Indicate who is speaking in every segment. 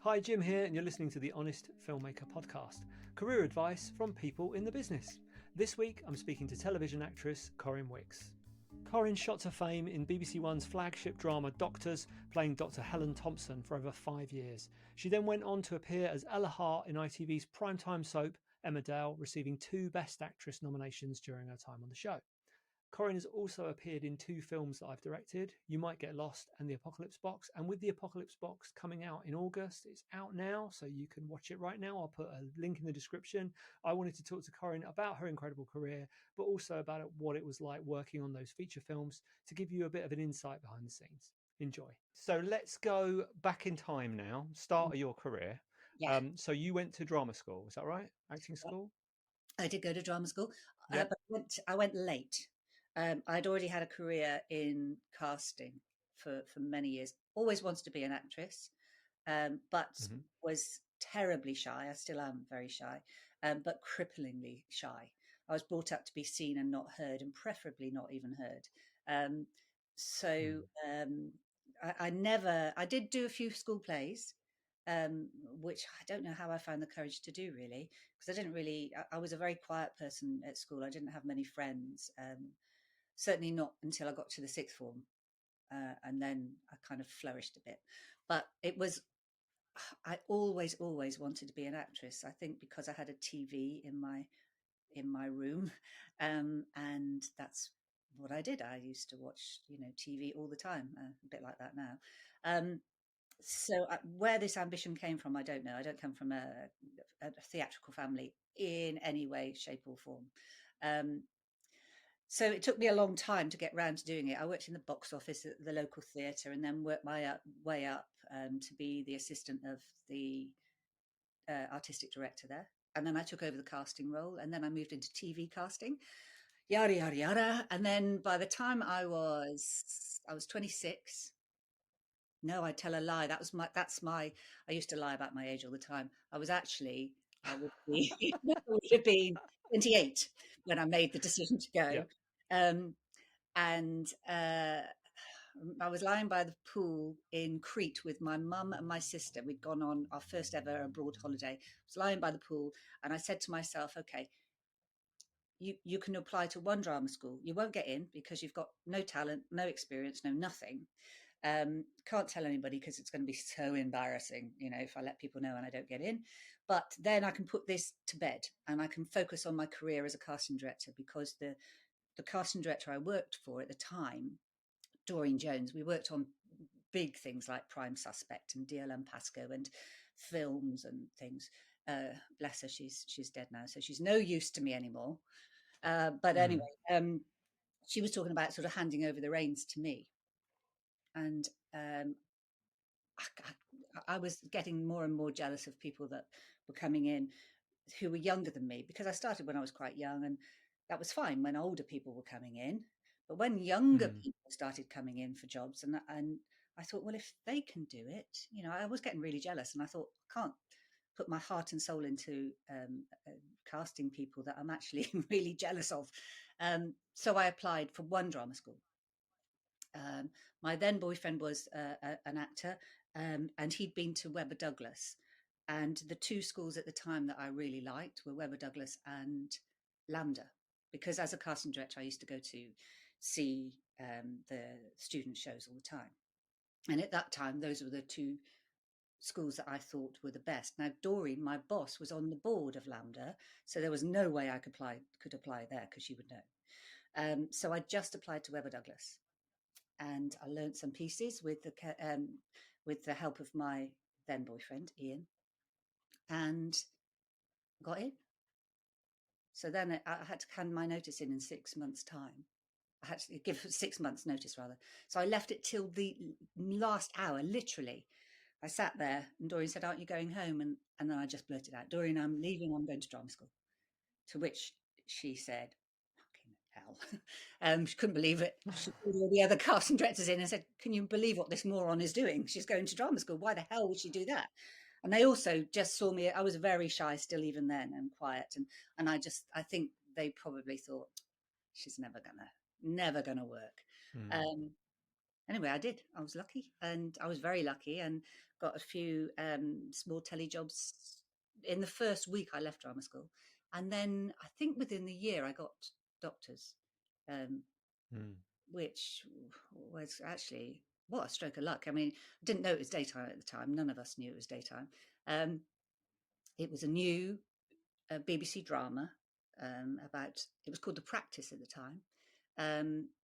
Speaker 1: Hi, Jim here, and you're listening to the Honest Filmmaker podcast, career advice from people in the business. This week, I'm speaking to television actress Corrinne Wicks. Corrinne shot to fame in BBC One's flagship drama Doctors, playing Dr. Helen Thompson for over 5 years. She then went on to appear as Ella Hart in ITV's primetime soap Emmerdale, receiving 2 Best Actress nominations during her time on the show. Corrinne has also appeared in 2 films that I've directed, You Might Get Lost and The Apocalypse Box. And with The Apocalypse Box coming out in August, it's out now, so you can watch it right now. I'll put a link in the description. I wanted to talk to Corrinne about her incredible career, but also about what it was like working on those feature films to give you a bit of an insight behind the scenes. Enjoy. So let's go back in time now, start of your career.
Speaker 2: Yeah.
Speaker 1: So you went to drama school, is that right? Acting school?
Speaker 2: I did go to drama school,
Speaker 1: Yeah.
Speaker 2: but I went late. I'd already had a career in casting for many years. Always wanted to be an actress, but was terribly shy. I still am very shy, but cripplingly shy. I was brought up to be seen and not heard, and preferably not even heard. I did do a few school plays, which I don't know how I found the courage to do, really, because I was a very quiet person at school. I didn't have many friends, certainly not until I got to the 6th form. And then I kind of flourished a bit. But I always wanted to be an actress. I think because I had a TV in my room, and that's what I did. I used to watch, TV all the time, a bit like that now. So where this ambition came from, I don't know. I don't come from a theatrical family in any way, shape or form. So it took me a long time to get round to doing it. I worked in the box office at the local theatre and then worked my way up to be the assistant of the artistic director there. And then I took over the casting role, and then I moved into TV casting, yada, yada, yada. And then by the time I was 26, no, I tell a lie. I used to lie about my age all the time. I would have been 28 when I made the decision to go.
Speaker 1: Yeah.
Speaker 2: And I was lying by the pool in Crete with my mum and my sister. We'd gone on our first ever abroad holiday. I was lying by the pool, and I said to myself, okay, you can apply to one drama school. You won't get in because you've got no talent, no experience, no nothing. Can't tell anybody because it's going to be so embarrassing, if I let people know and I don't get in. But then I can put this to bed and I can focus on my career as a casting director, because the casting director I worked for at the time, Doreen Jones, we worked on big things like Prime Suspect and DLM Pasco and films and things. Bless her, she's dead now, so she's no use to me anymore. But anyway, she was talking about sort of handing over the reins to me. And I was getting more and more jealous of people that were coming in who were younger than me, because I started when I was quite young, and that was fine when older people were coming in. But when younger people started coming in for jobs, and I thought, well, if they can do it, I was getting really jealous, and I thought, I can't put my heart and soul into casting people that I'm actually really jealous of. So I applied for one drama school. My then boyfriend was an actor, and he'd been to Webber Douglas. And the 2 schools at the time that I really liked were Webber Douglas and LAMDA, because as a casting director, I used to go to see the student shows all the time. And at that time, those were the 2 schools that I thought were the best. Now, Doreen, my boss, was on the board of LAMDA, so there was no way I could apply there, because she would know. So I just applied to Webber Douglas. And I learned some pieces with the help of my then boyfriend, Ian, and got in. So then I had to hand my notice in 6 months' time. I had to give 6 months' notice, rather. So I left it till the last hour, literally. I sat there, and Doreen said, "Aren't you going home?" And then I just blurted out, "Doreen, I'm leaving. I'm going to drama school." To which she said, hell. She couldn't believe it. She called all the other casting directors in and said, "Can you believe what this moron is doing? She's going to drama school. Why the hell would she do that?" And they also just saw me. I was very shy still even then, and quiet. And I think they probably thought, she's never gonna work. anyway, I did. I was lucky, and I was very lucky, and got a few small telly jobs in the first week I left drama school, and then I think within the year I got Doctors, um, which was actually what a stroke of luck. I mean, I didn't know it was daytime at the time. None of us knew it was daytime. It was a new BBC drama about. It was called The Practice at the time,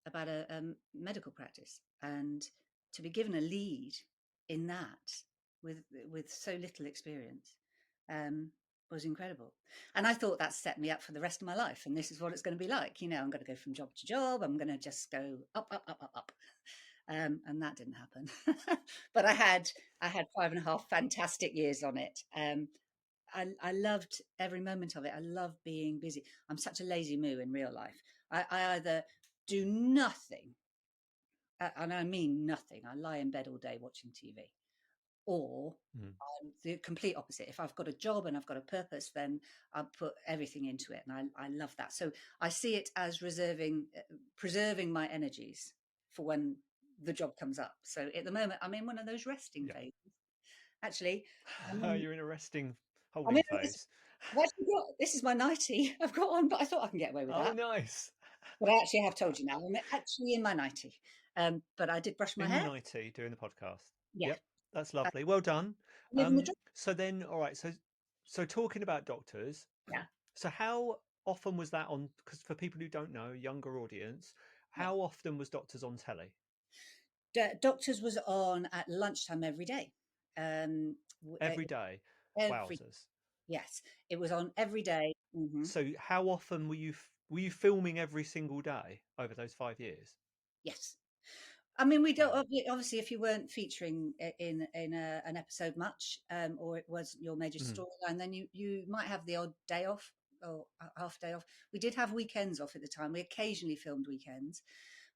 Speaker 2: about a medical practice, and to be given a lead in that with so little experience was incredible. And I thought that set me up for the rest of my life. And this is what it's going to be like. You know, I'm going to go from job to job. I'm going to just go up, up, up, up, up. And that didn't happen. But I had 5.5 fantastic years on it. I loved every moment of it. I love being busy. I'm such a lazy moo in real life. I either do nothing, and I mean nothing. I lie in bed all day watching TV, or I'm the complete opposite. If I've got a job and I've got a purpose, then I put everything into it, and I love that. So I see it as preserving my energies for when the job comes up. So at the moment, I'm in one of those resting phases. Actually,
Speaker 1: You're in a resting
Speaker 2: I'm
Speaker 1: holding
Speaker 2: in
Speaker 1: phase.
Speaker 2: I've actually got, this is my nightie I've got on, but I thought I can get away with
Speaker 1: Oh,
Speaker 2: that.
Speaker 1: nice.
Speaker 2: But I actually have told you now, I'm actually in my nightie. But I did brush my
Speaker 1: In
Speaker 2: hair.
Speaker 1: the nightie doing the podcast.
Speaker 2: Yeah.
Speaker 1: Yep, that's lovely. Well done.
Speaker 2: Living the dream.
Speaker 1: So then, all right. So talking about Doctors.
Speaker 2: Yeah.
Speaker 1: So how often was that on? Because for people who don't know, younger audience,
Speaker 2: Yeah.
Speaker 1: how often was Doctors on telly?
Speaker 2: Doctors was on at lunchtime every day.
Speaker 1: Every day.
Speaker 2: Every,
Speaker 1: Wowzers.
Speaker 2: yes, it was on every day. Mm-hmm.
Speaker 1: So how often were you filming every single day over those 5 years?
Speaker 2: Yes. I mean, we don't
Speaker 1: Wow.
Speaker 2: obviously if you weren't featuring in an episode much, or it was your major storyline, then you might have the odd day off or half day off. We did have weekends off at the time. We occasionally filmed weekends,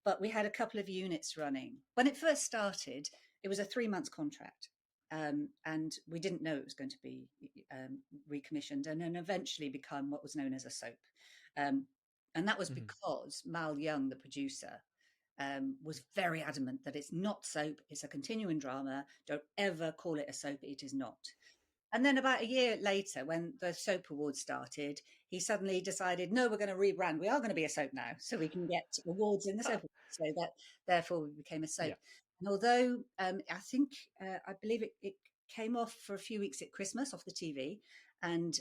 Speaker 2: but we had a couple of units running. When it first started, it was a 3 month contract, and we didn't know it was going to be recommissioned, and then eventually become what was known as a soap. And that was because Mal Young, the producer, was very adamant that it's not soap, it's a continuing drama. Don't ever call it a soap, it is not. And then about a year later, when the soap awards started, he suddenly decided, no, we're going to rebrand. We are going to be a soap now, so we can get awards in the soap. So that therefore we became a soap.
Speaker 1: Yeah.
Speaker 2: And although I believe it came off for a few weeks at Christmas off the TV, and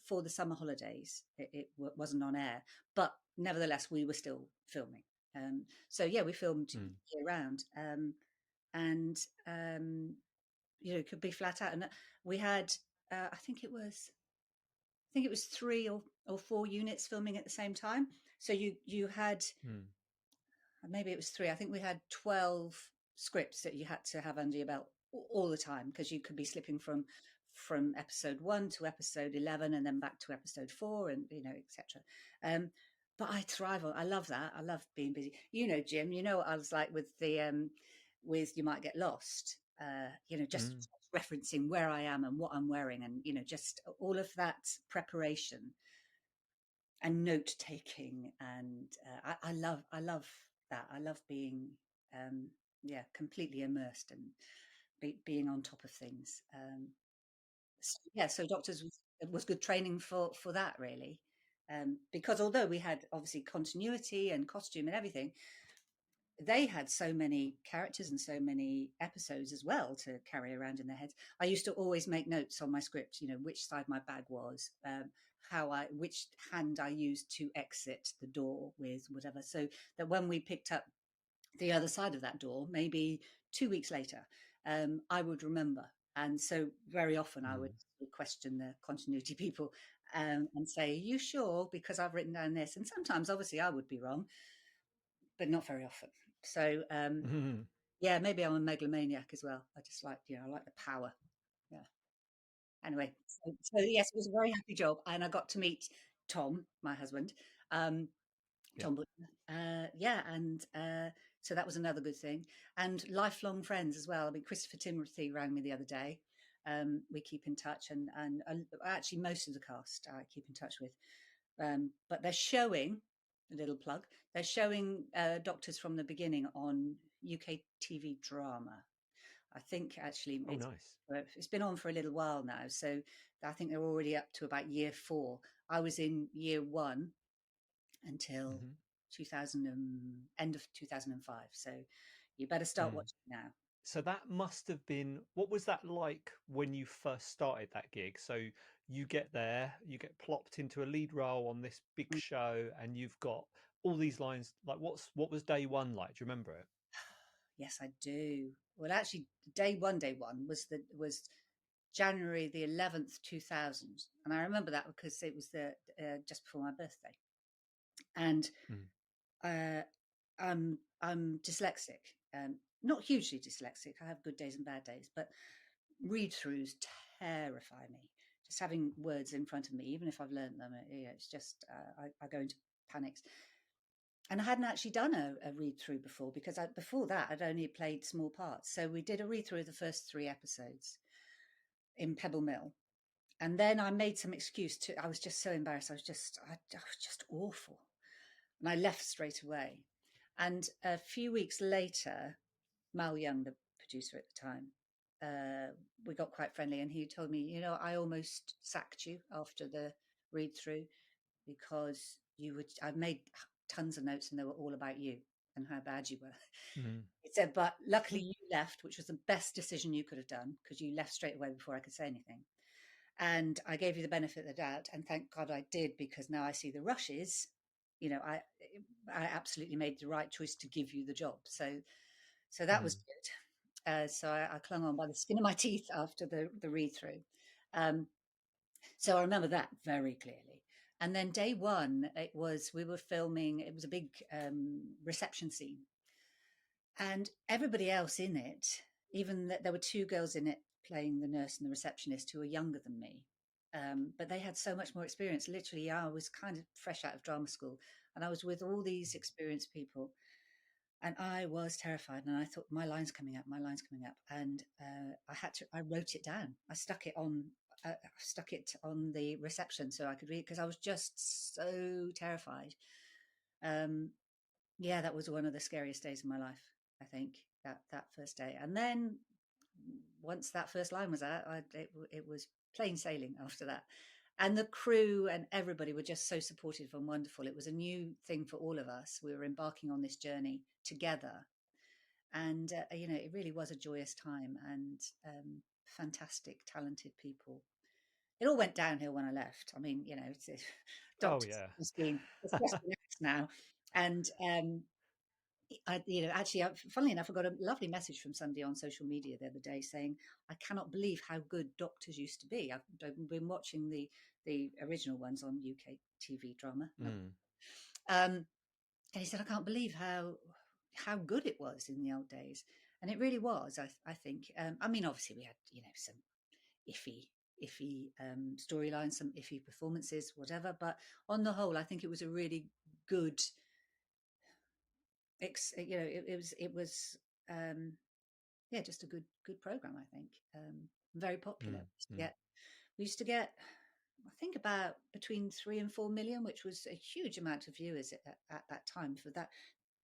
Speaker 2: for the summer holidays, it wasn't on air. But nevertheless, we were still filming. So yeah, we filmed year round, and it could be flat out. And we had, I think it was 3 or 4 units filming at the same time. So you had, maybe it was 3. I think we had 12 scripts that you had to have under your belt all the time, because you could be slipping from episode 1 to episode 11 and then back to episode 4, and etc. But I thrive on. I love that. I love being busy. Jim. You know what I was like with the with You Might Get Lost. Just referencing where I am and what I'm wearing, and just all of that preparation and note taking. And I love that. I love being completely immersed and being on top of things. So Doctors was good training for that, really. Because although we had obviously continuity and costume and everything, they had so many characters and so many episodes as well to carry around in their heads. I used to always make notes on my script, which side my bag was, which hand I used to exit the door with, whatever, so that when we picked up the other side of that door, maybe 2 weeks later, I would remember. And so very often I would question the continuity people and say, are you sure? Because I've written down this. And sometimes obviously I would be wrong, but not very often. So yeah, maybe I'm a megalomaniac as well. I just like, I like the power. Yeah. Anyway, so yes, it was a very happy job, and I got to meet Tom, my husband, Tom Butler. And so that was another good thing, and lifelong friends as well. I mean, Christopher Timothy rang me the other day. We keep in touch, and actually most of the cast I keep in touch with. But they're showing, a little plug, they're showing Doctors from the beginning on UK TV drama. I think actually
Speaker 1: Nice.
Speaker 2: it's been on for a little while now, so I think they're already up to about year 4. I was in year 1 until
Speaker 1: Mm-hmm.
Speaker 2: 2000 end of 2005. So you better start watching now.
Speaker 1: So that must have been, what was that like when you first started that gig? So you get there, you get plopped into a lead role on this big
Speaker 2: Mm.
Speaker 1: show, and you've got all these lines. Like, what was day one like? Do you remember it?
Speaker 2: Yes, I do. Well, actually, day one was January the 11th, 2000, and I remember that because it was the just before my birthday, and
Speaker 1: Mm.
Speaker 2: uh, I'm dyslexic, not hugely dyslexic. I have good days and bad days, but read throughs terrify me. Just having words in front of me, even if I've learned them, it's just I go into panics. And I hadn't actually done a read through before because before that I'd only played small parts. So we did a read through of the first 3 episodes in Pebble Mill, and then I made some excuse to. I was just so embarrassed. I was just awful, and I left straight away. And a few weeks later, Mal Young, the producer at the time, we got quite friendly, and he told me, I almost sacked you after the read through because I made tons of notes and they were all about you and how bad you were.
Speaker 1: Mm.
Speaker 2: He said, but luckily you left, which was the best decision you could have done because you left straight away before I could say anything. And I gave you the benefit of the doubt, and thank God I did, because now I see the rushes. I absolutely made the right choice to give you the job. So that was
Speaker 1: Mm.
Speaker 2: good. So I clung on by the skin of my teeth after the read through. So I remember that very clearly. And then day one, we were filming. It was a big reception scene, and everybody else in it, even that there were 2 girls in it playing the nurse and the receptionist who were younger than me. But they had so much more experience. Literally, I was kind of fresh out of drama school, and I was with all these experienced people, and I was terrified. And I thought, my line's coming up, and I wrote it down. I stuck it on the reception so I could read, because I was just so terrified. Um, yeah, that was one of the scariest days of my life, I think, that first day. And then once that first line was out, it was plain sailing after that. And the crew and everybody were just so supportive and wonderful. It was a new thing for all of us. We were embarking on this journey together. And, it really was a joyous time, and fantastic, talented people. It all went downhill when I left. I mean,
Speaker 1: Oh
Speaker 2: doctors
Speaker 1: yeah.
Speaker 2: it's just been axed now. And actually, funnily enough, I got a lovely message from somebody on social media the other day saying, "I cannot believe how good doctors used to be. I've been watching the original ones on UK TV drama."
Speaker 1: Mm.
Speaker 2: And he said, "I can't believe how good it was in the old days," and it really was. I think. I mean, obviously, we had some iffy storylines, some iffy performances, whatever. But on the whole, I think it was a really good. It was yeah, just a good program. I think very popular.
Speaker 1: Mm. Mm.
Speaker 2: We used to get I think about between 3 and 4 million, which was a huge amount of viewers at that time for that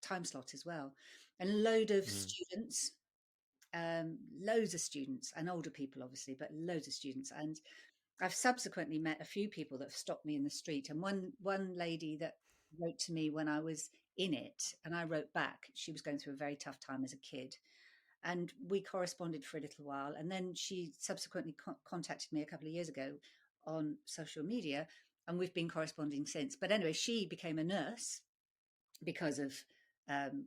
Speaker 2: time slot as well, and a load of
Speaker 1: Mm.
Speaker 2: students, loads of students and older people, obviously, but loads of students. And I've subsequently met a few people that have stopped me in the street, and one lady that wrote to me when I was in it, and I wrote back. She was going through a very tough time as a kid, and we corresponded for a little while. And then she subsequently contacted me a couple of years ago on social media, and we've been corresponding since. But anyway, she became a nurse because of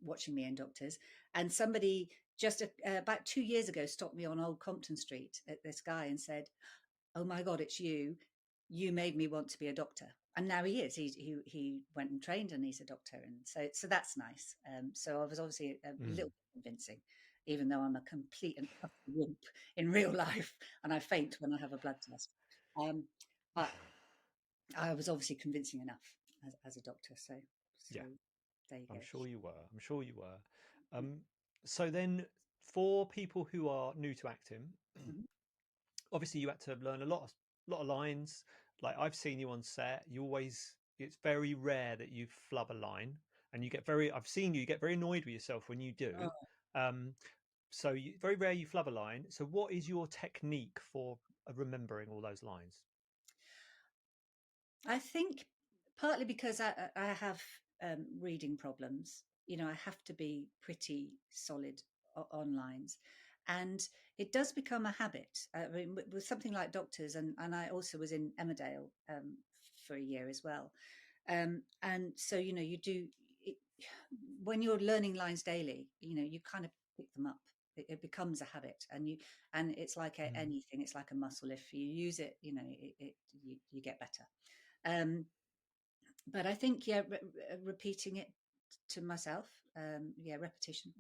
Speaker 2: watching me in Doctors. And somebody just about 2 years ago stopped me on Old Compton Street at this guy and said, "Oh my God, it's you. You made me want to be a doctor." And now he is. He went and trained, and he's a doctor, and so that's nice. So I was obviously a
Speaker 1: Mm.
Speaker 2: little bit convincing, even though I'm a complete and utter wimp in real life, and I faint when I have a blood test. But I was obviously convincing enough as a doctor. So
Speaker 1: Yeah.
Speaker 2: there you go.
Speaker 1: I'm sure you were. I'm sure you were. So then, for people who are new to acting,
Speaker 2: Mhm.
Speaker 1: obviously you had to learn a lot of lines. Like, I've seen you on set. It's very rare that you flub a line, and I've seen you get very annoyed with yourself when you do.
Speaker 2: Oh.
Speaker 1: So very rare you flub a line. So what is your technique for remembering all those lines?
Speaker 2: I think partly because I have reading problems. I have to be pretty solid on lines. And it does become a habit. I mean, with something like Doctors, and I also was in Emmerdale for a year as well. And so, you do, it, when you're learning lines daily, you kind of pick them up. It becomes a habit, and it's like anything. It's like a muscle. If you use it, you get better. But I think, yeah, repeating it to myself, repetition.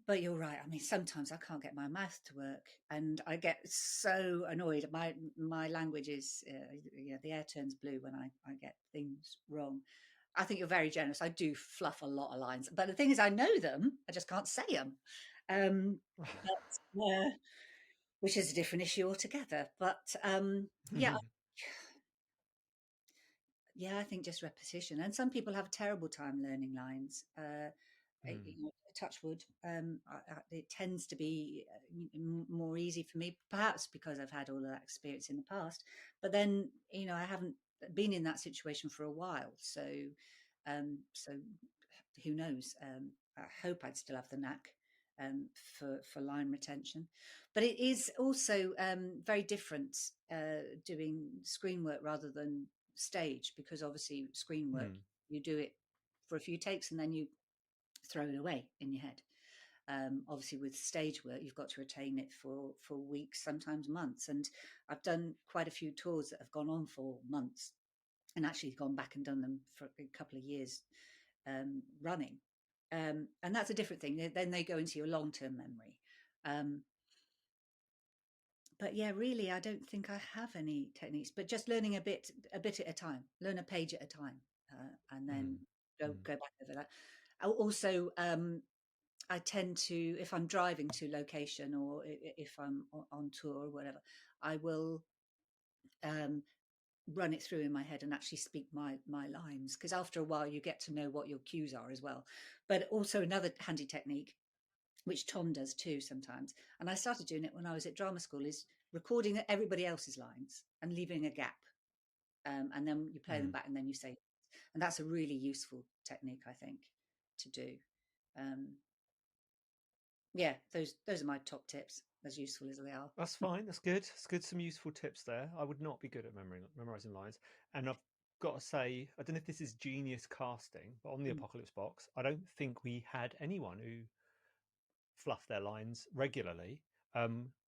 Speaker 2: But you're right. I mean, sometimes I can't get my mouth to work, and I get so annoyed. My language is, the air turns blue when I get things wrong. I think you're very generous. I do fluff a lot of lines, but the thing is, I know them. I just can't say them. Which is a different issue altogether. But yeah, I think just repetition. And some people have a terrible time learning lines. Touch wood. It tends to be more easy for me, perhaps because I've had all of that experience in the past. But then, I haven't been in that situation for a while. So who knows? I hope I'd still have the knack for line retention. But it is also very different doing screen work rather than stage, because obviously screen work, you do it for a few takes and then you throw it away in your head. Obviously with stage work, you've got to retain it for weeks, sometimes months. And I've done quite a few tours that have gone on for months, and actually gone back and done them for a couple of years running. And that's a different thing. Then they go into your long-term memory. But yeah, really, I don't think I have any techniques, but just learning a bit at a time, learn a page at a time, and then go back over that. Also, I tend to, if I'm driving to location or if I'm on tour or whatever, I will run it through in my head and actually speak my lines, because after a while you get to know what your cues are as well. But also another handy technique, which Tom does too sometimes, and I started doing it when I was at drama school, is recording everybody else's lines and leaving a gap, and then you play them back and then you say, and that's a really useful technique, I think, to do. Yeah, those are my top tips, as useful as they are.
Speaker 1: That's fine. That's good. It's good. Some useful tips there. I would not be good at memorizing lines. And I've got to say, I don't know if this is genius casting, but on the Apocalypse box, I don't think we had anyone who fluffed their lines regularly,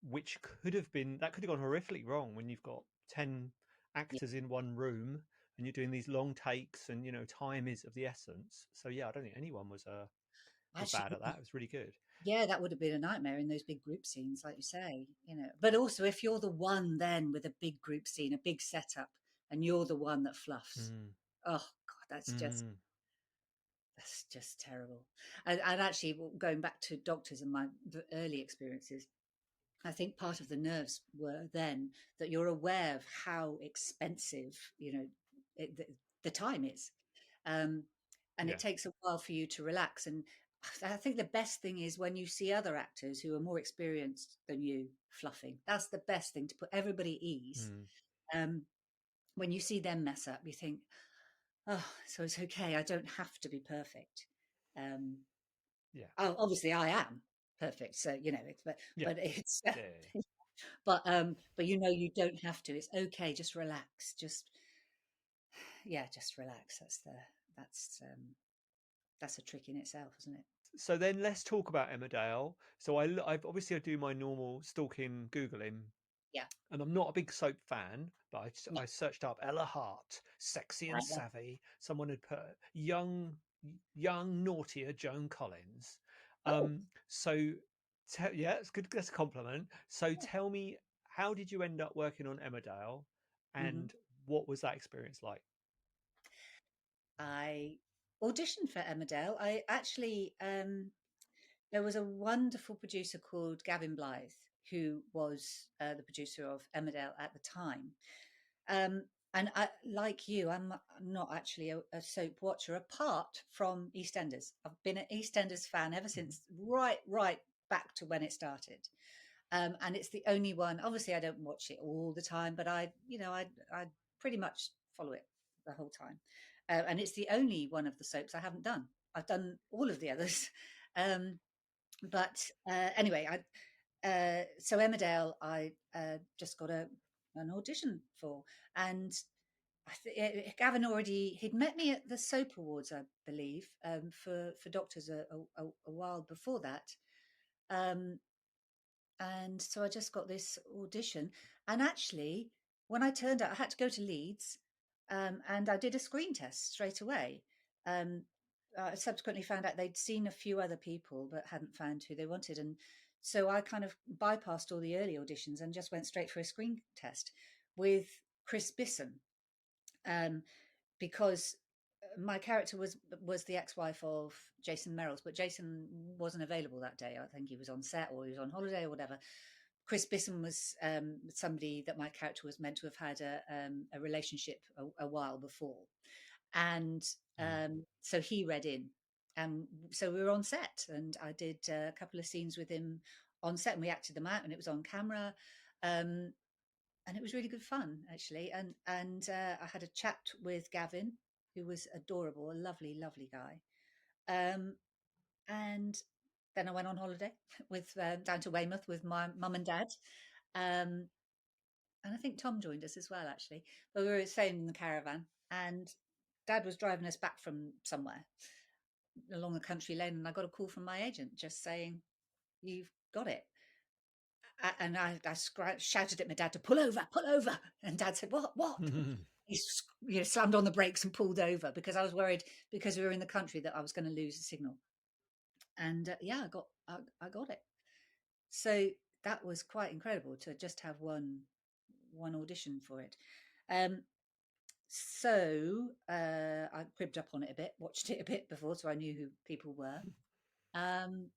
Speaker 1: which could have gone horrifically wrong when you've got 10 actors in one room and you're doing these long takes, and time is of the essence. So yeah, I don't think anyone was bad at that. It was really good.
Speaker 2: Yeah, that would have been a nightmare in those big group scenes, like you say, But also, if you're the one then with a big group scene, a big setup, and you're the one that fluffs, oh God, that's just terrible. And actually, going back to Doctors and my early experiences, I think part of the nerves were then that you're aware of how expensive, the time is. And it takes a while for you to relax. And I think the best thing is when you see other actors who are more experienced than you fluffing. That's the best thing, to put everybody at ease. When you see them mess up, you think, oh, so it's okay. I don't have to be perfect. Obviously I am perfect. So, but it's, but you don't have to. It's okay. Just relax. Just relax. That's a trick in itself, isn't it?
Speaker 1: So then let's talk about Emmerdale. So I obviously I do my normal stalking, Googling.
Speaker 2: Yeah.
Speaker 1: And I'm not a big soap fan, but I searched up Ella Hart, sexy and savvy. Someone had put young, naughtier Joan Collins. So yeah, it's good. That's a compliment. So tell me, how did you end up working on Emmerdale, and what was that experience like?
Speaker 2: I auditioned for Emmerdale. I actually, there was a wonderful producer called Gavin Blythe, who was the producer of Emmerdale at the time. And I, like you, I'm not actually a soap watcher apart from EastEnders. I've been an EastEnders fan ever since, right back to when it started. And it's the only one. Obviously, I don't watch it all the time, but I pretty much follow it the whole time. And it's the only one of the soaps I haven't done. I've done all of the others, um, but anyway, so Emmerdale, I just got an audition for, and Gavin he'd met me at the Soap Awards, I believe, for Doctors a while before that. Um, and so I just got this audition. And actually, when I turned out, I had to go to Leeds, and I did a screen test straight away. I subsequently found out they'd seen a few other people but hadn't found who they wanted. And so I kind of bypassed all the early auditions and just went straight for a screen test with Chris Bisson, because my character was the ex-wife of Jason Merrills, but Jason wasn't available that day. I think he was on set or he was on holiday or whatever. Chris Bisson was somebody that my character was meant to have had a relationship a while before, and so he read in, and so we were on set, and I did a couple of scenes with him on set, and we acted them out, and it was on camera. And it was really good fun, actually. And I had a chat with Gavin, who was adorable, a lovely, lovely guy. And then I went on holiday with down to Weymouth with my mum and dad. And I think Tom joined us as well, actually. But we were staying in the caravan, and Dad was driving us back from somewhere along the country lane, and I got a call from my agent just saying, "You've got it." And I shouted at my dad to pull over. And Dad said, what? He slammed on the brakes and pulled over, because I was worried, because we were in the country, that I was going to lose the signal. And I got it. So that was quite incredible to just have one audition for it. So I cribbed up on it a bit, watched it a bit before, so I knew who people were. And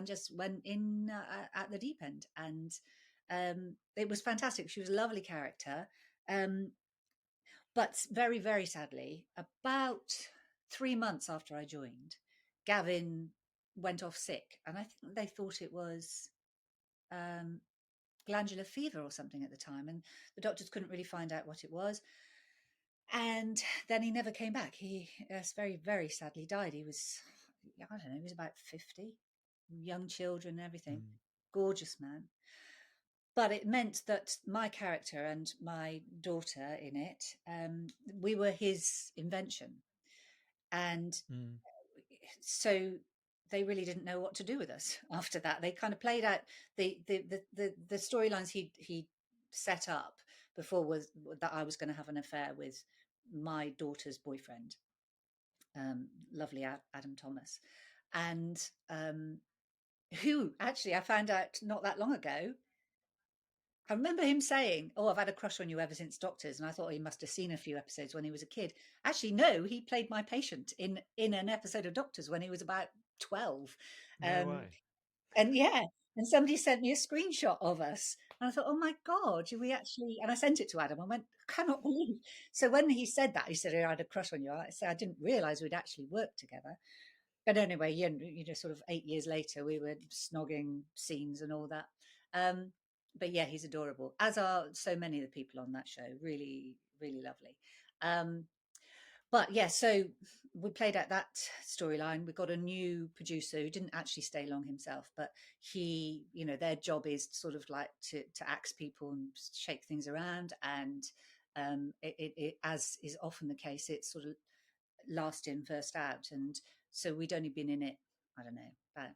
Speaker 2: just went in at the deep end, and it was fantastic. She was a lovely character, but very, very sadly, about 3 months after I joined, Gavin went off sick, and I think they thought it was glandular fever or something at the time, and the doctors couldn't really find out what it was. And then he never came back. He very, very sadly died. He was, I don't know, he was about 50, young children, everything. Gorgeous man. But it meant that my character and my daughter in it, we were his invention. And so they really didn't know what to do with us after that. They kind of played out the storylines he set up before, was that I was going to have an affair with my daughter's boyfriend, lovely Adam Thomas, and who actually I found out not that long ago. I remember him saying, "Oh, I've had a crush on you ever since Doctors," and I thought he must have seen a few episodes when he was a kid. Actually, no, he played my patient in an episode of Doctors when he was about 12.
Speaker 1: No way.
Speaker 2: And and somebody sent me a screenshot of us. And I thought, oh my God, did we actually? And I sent it to Adam. I went, I cannot believe. So when he said that, he said, I had a crush on you. I said, I didn't realize we'd actually worked together. But anyway, sort of 8 years later, we were snogging scenes and all that. But yeah, he's adorable, as are so many of the people on that show. Really, really lovely. But yeah, so we played out that storyline. We got a new producer who didn't actually stay long himself, but he, their job is sort of like to axe people and shake things around. And it, as is often the case, it's sort of last in, first out. And so we'd only been in it, I don't know, about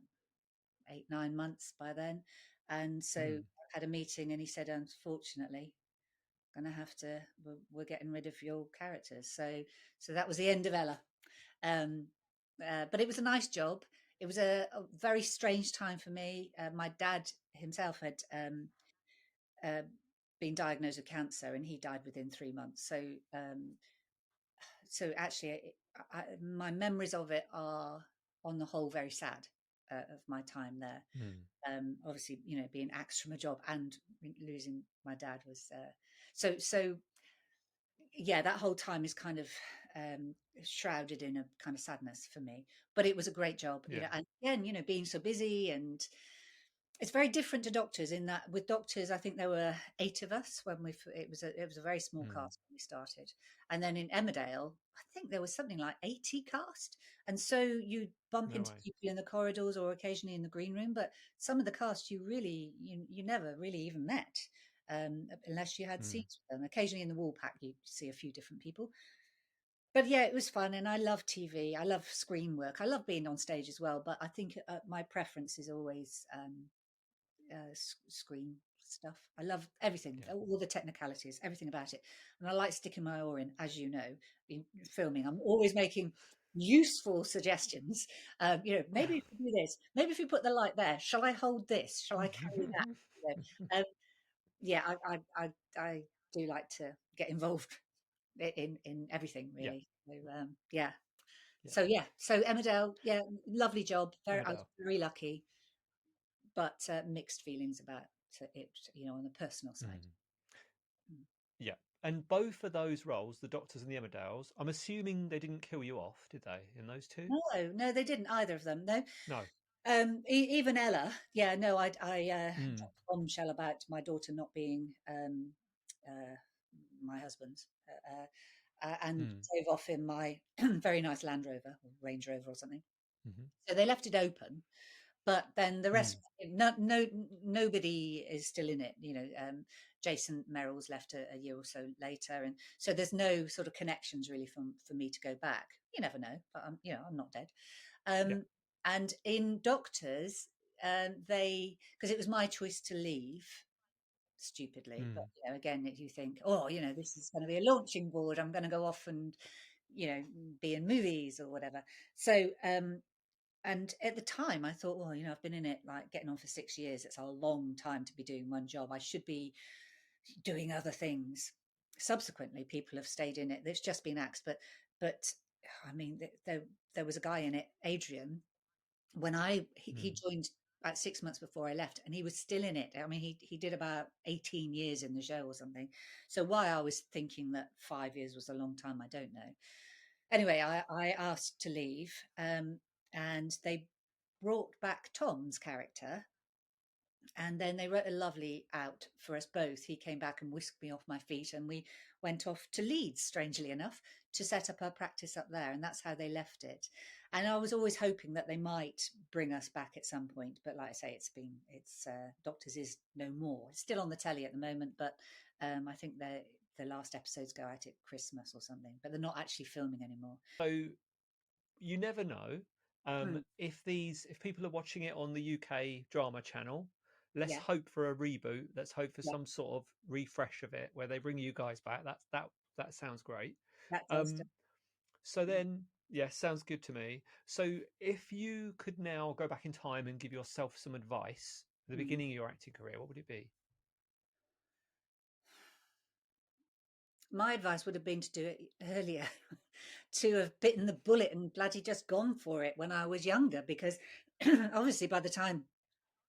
Speaker 2: 8-9 months by then. And so I had a meeting, and he said, unfortunately, going to have to, we're getting rid of your characters. So that was the end of Ella. But it was a nice job. It was a very strange time for me. My dad himself had been diagnosed with cancer, and he died within 3 months. So actually, my memories of it are, on the whole, very sad of my time there. Obviously, being axed from a job and losing my dad was so. yeah, that whole time is kind of shrouded in a kind of sadness for me. But it was a great job,
Speaker 1: Yeah.
Speaker 2: and again, being so busy, and it's very different to Doctors in that with Doctors, I think there were 8 of us when it was a very small
Speaker 1: Mm.
Speaker 2: cast when we started, and then in Emmerdale, I think there was something like 80 cast, and so you bump
Speaker 1: No
Speaker 2: into
Speaker 1: way.
Speaker 2: people in the corridors or occasionally in the green room, but some of the cast you never really even met. Unless you had
Speaker 1: Mm.
Speaker 2: scenes with them. Occasionally in the wall pack, you see a few different people. But yeah, it was fun, and I love TV. I love screen work. I love being on stage as well. But I think my preference is always screen stuff. I love everything,
Speaker 1: Yeah.
Speaker 2: all the technicalities, everything about it. And I like sticking my oar in, as you know, in filming. I'm always making useful suggestions. Maybe if you do this, maybe if you put the light there, shall I hold this? Shall I carry that? Yeah, I do like to get involved in everything,
Speaker 1: Yeah.
Speaker 2: really. Yeah.
Speaker 1: Yeah.
Speaker 2: So Emmerdale, yeah, lovely job. I was
Speaker 1: Emmerdale.
Speaker 2: very lucky, but mixed feelings about it, on the personal side.
Speaker 1: Mm.
Speaker 2: Mm.
Speaker 1: Yeah. And both of those roles, the Doctors and the Emmerdales, I'm assuming they didn't kill you off, did they, in those two?
Speaker 2: No, no, they didn't, either of them. No,
Speaker 1: No.
Speaker 2: even Ella. Yeah, no, I
Speaker 1: Mm.
Speaker 2: dropped a bombshell about my daughter not being uh, my husband's, and
Speaker 1: Mm.
Speaker 2: drove off in my very nice Land Rover or Range Rover or something.
Speaker 1: Mm-hmm.
Speaker 2: So they left it open, but then the
Speaker 1: Mm.
Speaker 2: rest, nobody is still in it. Jason Merrill's left a year or so later, and so there's no sort of connections really for me to go back. You never know, but I'm not dead.
Speaker 1: Yeah.
Speaker 2: Um, and in Doctors, they because it was my choice to leave stupidly, but
Speaker 1: Mm.
Speaker 2: again, you think, oh, this is going to be a launching board. I'm going to go off and be in movies or whatever. So and at the time, I thought, well, I've been in it like getting on for 6 years. It's a long time to be doing one job. I should be doing other things. Subsequently, people have stayed in it. There's just been axed, but I mean, there was a guy in it, Adrian. When he
Speaker 1: Mm.
Speaker 2: joined about 6 months before I left, and he was still in it. I mean, he did about 18 years in the show or something. So why I was thinking that 5 years was a long time, I don't know. Anyway, I asked to leave, and they brought back Tom's character, and then they wrote a lovely out for us both. He came back and whisked me off my feet, and we went off to Leeds, strangely enough, to set up our practice up there, and that's how they left it. And I was always hoping that they might bring us back at some point, but like I say, it's Doctors is no more. It's still on the telly at the moment, but I think the last episodes go out at Christmas or something, but they're not actually filming anymore.
Speaker 1: So you never know.
Speaker 2: Mm,
Speaker 1: If people are watching it on the UK drama channel, let's
Speaker 2: yeah,
Speaker 1: hope for a reboot. Let's hope for
Speaker 2: yeah,
Speaker 1: some sort of refresh of it where they bring you guys back. That sounds great.
Speaker 2: that does.
Speaker 1: Um, so then, yeah, sounds good to me. So if you could now go back in time and give yourself some advice at the
Speaker 2: Mm.
Speaker 1: beginning of your acting career, what would it be?
Speaker 2: My advice would have been to do it earlier, to have bitten the bullet and bloody just gone for it when I was younger, because obviously by the time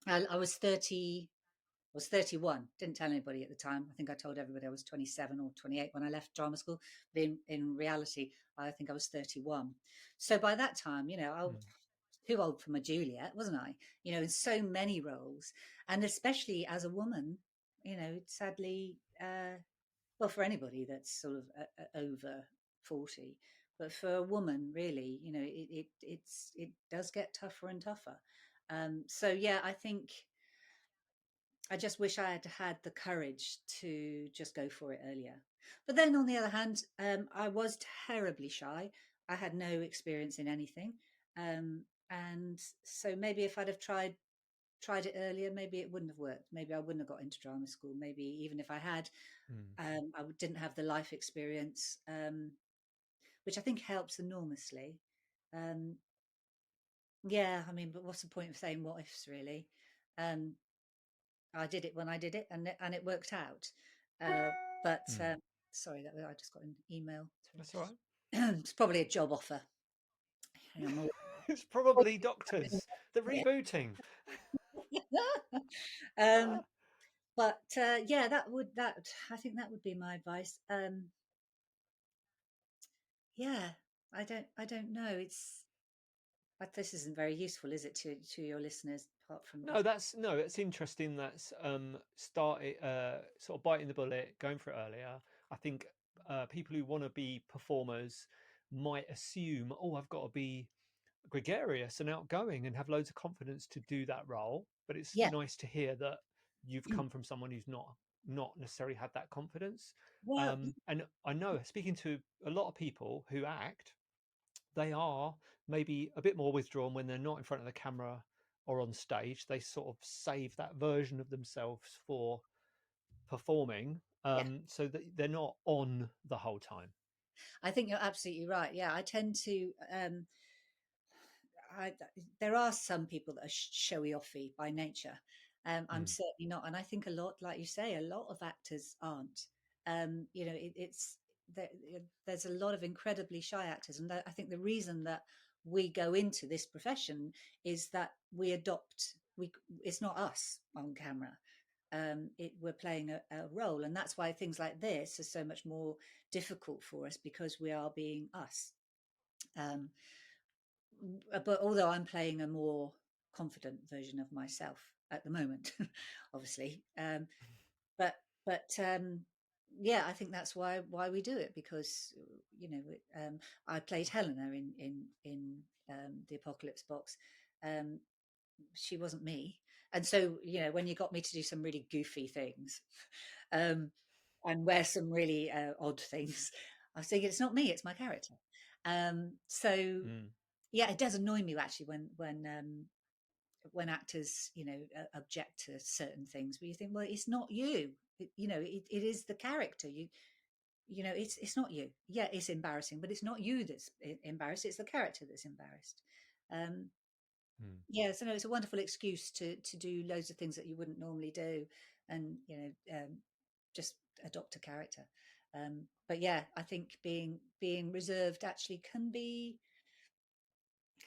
Speaker 2: I was 30, I was 31. Didn't tell anybody at the time. I think I told everybody I was 27 or 28 when I left drama school. But in reality, I think I was 31. So by that time, I was
Speaker 1: Mm.
Speaker 2: too old for my Juliet, wasn't I? In so many roles, and especially as a woman, sadly, well, for anybody that's sort of over 40, but for a woman, really, it does get tougher and tougher. So yeah, I think I just wish I had had the courage to just go for it earlier. But then on the other hand, I was terribly shy. I had no experience in anything. And so maybe if I'd have tried it earlier, maybe it wouldn't have worked. Maybe I wouldn't have got into drama school. Maybe even if I had,
Speaker 1: Mm.
Speaker 2: didn't have the life experience, which I think helps enormously. Um, yeah, I mean, but what's the point of saying what ifs, really? Um, I did it when I did it, and it worked out. Uh, but
Speaker 1: Mm.
Speaker 2: sorry, that I just got an email
Speaker 1: That's all right.
Speaker 2: through. It's probably a job offer. I'm
Speaker 1: It's probably Doctors. The
Speaker 2: yeah.
Speaker 1: rebooting.
Speaker 2: um, but yeah, that I think that would be my advice. Yeah, I don't know. But this isn't very useful, is it, to your listeners? Apart from
Speaker 1: No, it's interesting. That's started sort of biting the bullet, going for it earlier. I think people who want to be performers might assume, oh, I've got to be gregarious and outgoing and have loads of confidence to do that role. But it's
Speaker 2: yeah,
Speaker 1: nice to hear that you've come from someone who's not necessarily had that confidence.
Speaker 2: well,
Speaker 1: And I know, speaking to a lot of people who act, they are maybe a bit more withdrawn when they're not in front of the camera or on stage. They sort of save that version of themselves for performing,
Speaker 2: yeah.
Speaker 1: so that they're not on the whole time.
Speaker 2: I think you're absolutely right. Yeah, I tend to. I, there are some people that are showy offy by nature. I'm
Speaker 1: Mm,
Speaker 2: certainly not, and I think a lot, like you say, a lot of actors aren't. You know, it's there, there's a lot of incredibly shy actors, and I think the reason that we go into this profession is that we adopt. It's not us on camera. We're playing a role, and that's why things like this are so much more difficult for us because we are being us. Um, but although I'm playing a more confident version of myself at the moment, obviously, but but yeah, I think that's why we do it because you know I played Helena in the Apocalypse Box. Um, she wasn't me, and so you know when you got me to do some really goofy things, um, and wear some really odd things, I was thinking it's not me, it's my character. So
Speaker 1: mm,
Speaker 2: yeah, it does annoy me actually when actors, you know, object to certain things. But you think, well, it's not you. You know, it is the character. You know, it's not you. Yeah, it's embarrassing, but it's not you that's embarrassed. It's the character that's embarrassed. Um,
Speaker 1: mm.
Speaker 2: yeah, so no, it's a wonderful excuse to do loads of things that you wouldn't normally do, and you know, just adopt a character. But yeah, I think being reserved actually can be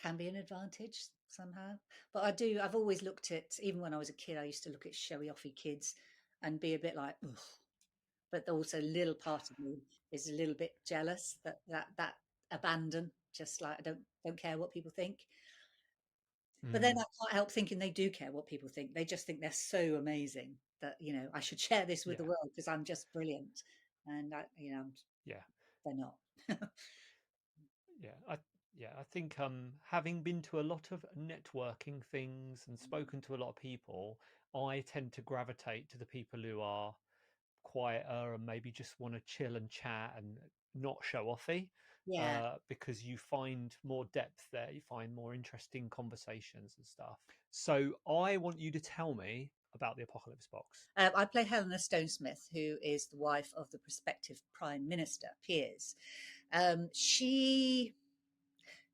Speaker 2: an advantage somehow. But I've always looked at, even when I was a kid, I used to look at showy offy kids and be a bit like, ugh. But also a little part of me is a little bit jealous that abandon, just like I don't care what people think. But then
Speaker 1: Mm,
Speaker 2: I can't help thinking they do care what people think. They just think they're so amazing that, you know, I should share this with the
Speaker 1: yeah,
Speaker 2: world because I'm just brilliant. And you know,
Speaker 1: yeah,
Speaker 2: they're not.
Speaker 1: yeah. I think having been to a lot of networking things and spoken to a lot of people, I tend to gravitate to the people who are quieter and maybe just want to chill and chat and not show offy,
Speaker 2: Yeah.
Speaker 1: because you find more depth there, you find more interesting conversations and stuff. So I want you to tell me about the Apocalypse Box.
Speaker 2: I play Helena Stonesmith, who is the wife of the prospective Prime Minister, Piers.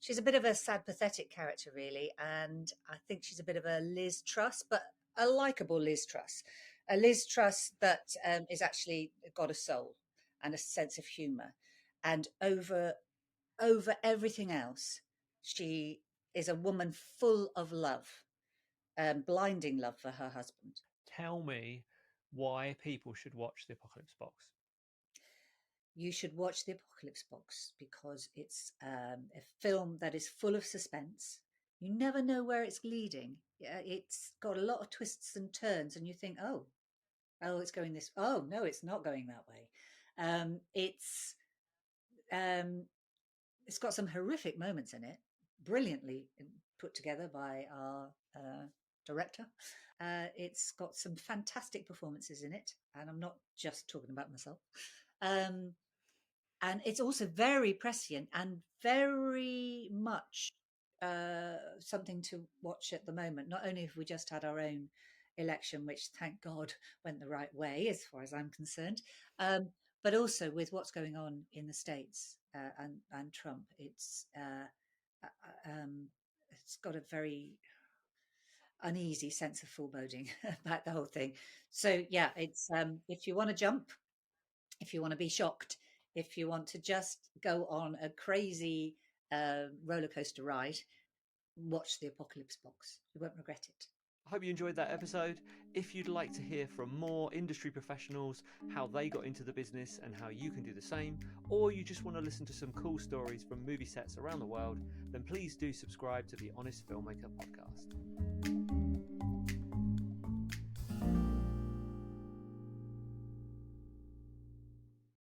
Speaker 2: She's a bit of a sad, pathetic character, really, and I think she's a bit of a Liz Truss, but a likable Liz Truss, a Liz Truss that is actually got a soul and a sense of humour, and over everything else, she is a woman full of love, blinding love for her husband.
Speaker 1: Tell me why people should watch the Apocalypse Box.
Speaker 2: You should watch The Apocalypse Box because it's a film that is full of suspense. You never know where it's leading. Yeah, it's got a lot of twists and turns, and you think, oh, it's going this. Oh no, it's not going that way. Um, it's um, it's got some horrific moments in it, brilliantly put together by our director. It's got some fantastic performances in it, and I'm not just talking about myself. Um, and it's also very prescient and very much something to watch at the moment. Not only have we just had our own election, which thank God went the right way as far as I'm concerned, um, but also with what's going on in the States and Trump. It's got a very uneasy sense of foreboding about the whole thing. So yeah, it's if you want to jump, if you want to be shocked, if you want to just go on a crazy roller coaster ride, watch the Apocalypse Box. You won't regret it.
Speaker 1: Hope you enjoyed that episode. If you'd like to hear from more industry professionals, how they got into the business and how you can do the same, or you just want to listen to some cool stories from movie sets around the world, then please do subscribe to the Honest Filmmaker podcast.